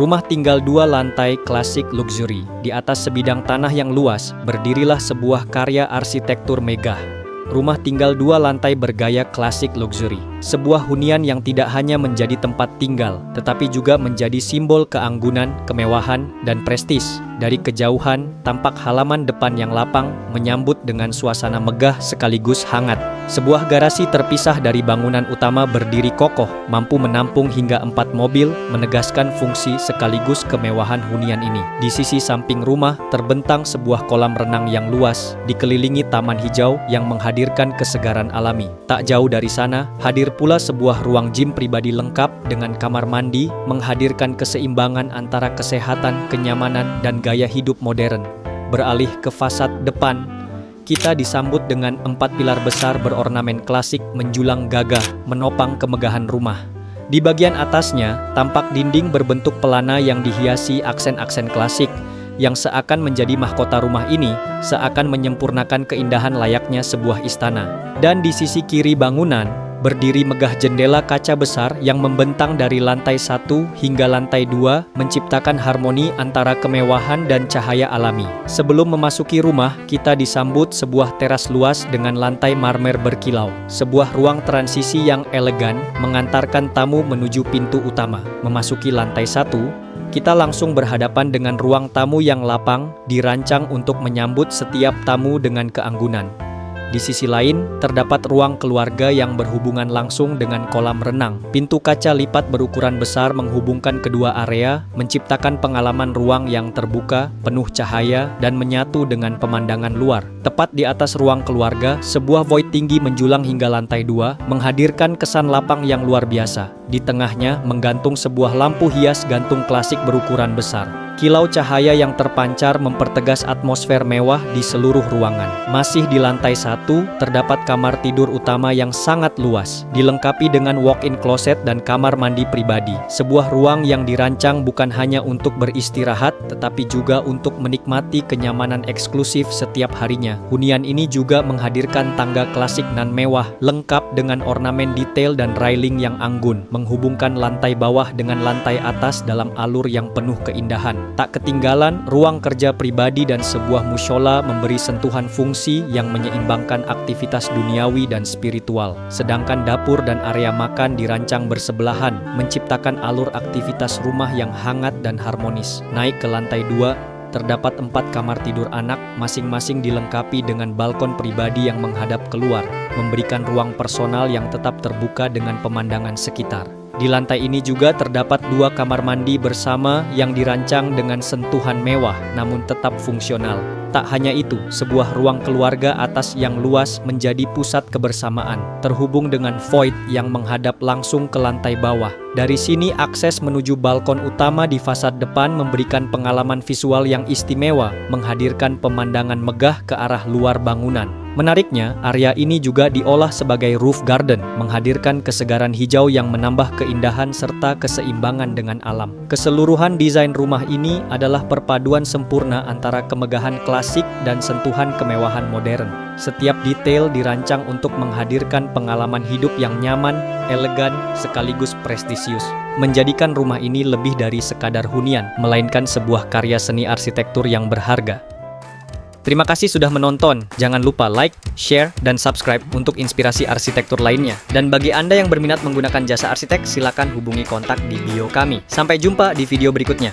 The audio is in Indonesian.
Rumah tinggal 2 lantai klasik luxury. Di atas sebidang tanah yang luas, berdirilah sebuah karya arsitektur megah. Rumah tinggal 2 lantai bergaya klasik luxury. Sebuah hunian yang tidak hanya menjadi tempat tinggal, tetapi juga menjadi simbol keanggunan, kemewahan, dan prestis. Dari kejauhan, tampak halaman depan yang lapang, menyambut dengan suasana megah sekaligus hangat. Sebuah garasi terpisah dari bangunan utama berdiri kokoh, mampu menampung hingga 4 mobil, menegaskan fungsi sekaligus kemewahan hunian ini. Di sisi samping rumah, terbentang sebuah kolam renang yang luas, dikelilingi taman hijau yang menghadirkan kesegaran alami. Tak jauh dari sana, hadir pula sebuah ruang gym pribadi lengkap dengan kamar mandi, menghadirkan keseimbangan antara kesehatan, kenyamanan, dan gaya hidup modern. Beralih ke fasad depan, kita disambut dengan 4 pilar besar berornamen klasik menjulang gagah, menopang kemegahan rumah. Di bagian atasnya, tampak dinding berbentuk pelana yang dihiasi aksen-aksen klasik, yang seakan menjadi mahkota rumah ini, seakan menyempurnakan keindahan layaknya sebuah istana. Dan di sisi kiri bangunan, berdiri megah jendela kaca besar yang membentang dari lantai 1 hingga lantai 2, menciptakan harmoni antara kemewahan dan cahaya alami. Sebelum memasuki rumah, kita disambut sebuah teras luas dengan lantai marmer berkilau. Sebuah ruang transisi yang elegan mengantarkan tamu menuju pintu utama. Memasuki lantai 1, kita langsung berhadapan dengan ruang tamu yang lapang, dirancang untuk menyambut setiap tamu dengan keanggunan. Di sisi lain, terdapat ruang keluarga yang berhubungan langsung dengan kolam renang. Pintu kaca lipat berukuran besar menghubungkan kedua area, menciptakan pengalaman ruang yang terbuka, penuh cahaya, dan menyatu dengan pemandangan luar. Tepat di atas ruang keluarga, sebuah void tinggi menjulang hingga lantai 2, menghadirkan kesan lapang yang luar biasa. Di tengahnya, menggantung sebuah lampu hias gantung klasik berukuran besar. Kilau cahaya yang terpancar mempertegas atmosfer mewah di seluruh ruangan. Masih di lantai 1, terdapat kamar tidur utama yang sangat luas, dilengkapi dengan walk-in closet dan kamar mandi pribadi. Sebuah ruang yang dirancang bukan hanya untuk beristirahat, tetapi juga untuk menikmati kenyamanan eksklusif setiap harinya. Hunian ini juga menghadirkan tangga klasik nan mewah, lengkap dengan ornamen detail dan railing yang anggun, menghubungkan lantai bawah dengan lantai atas dalam alur yang penuh keindahan. Tak ketinggalan, ruang kerja pribadi dan sebuah mushola memberi sentuhan fungsi yang menyeimbangkan aktivitas duniawi dan spiritual. Sedangkan dapur dan area makan dirancang bersebelahan, menciptakan alur aktivitas rumah yang hangat dan harmonis. Naik ke lantai 2, terdapat 4 kamar tidur anak, masing-masing dilengkapi dengan balkon pribadi yang menghadap keluar, memberikan ruang personal yang tetap terbuka dengan pemandangan sekitar. Di lantai ini juga terdapat 2 kamar mandi bersama yang dirancang dengan sentuhan mewah namun tetap fungsional. Tak hanya itu, sebuah ruang keluarga atas yang luas menjadi pusat kebersamaan, terhubung dengan void yang menghadap langsung ke lantai bawah. Dari sini akses menuju balkon utama di fasad depan memberikan pengalaman visual yang istimewa, menghadirkan pemandangan megah ke arah luar bangunan. Menariknya, area ini juga diolah sebagai roof garden, menghadirkan kesegaran hijau yang menambah keindahan serta keseimbangan dengan alam. Keseluruhan desain rumah ini adalah perpaduan sempurna antara kemegahan klasik dan sentuhan kemewahan modern. Setiap detail dirancang untuk menghadirkan pengalaman hidup yang nyaman, elegan, sekaligus prestisius. Menjadikan rumah ini lebih dari sekadar hunian, melainkan sebuah karya seni arsitektur yang berharga. Terima kasih sudah menonton. Jangan lupa like, share, dan subscribe untuk inspirasi arsitektur lainnya. Dan bagi Anda yang berminat menggunakan jasa arsitek, silakan hubungi kontak di bio kami. Sampai jumpa di video berikutnya.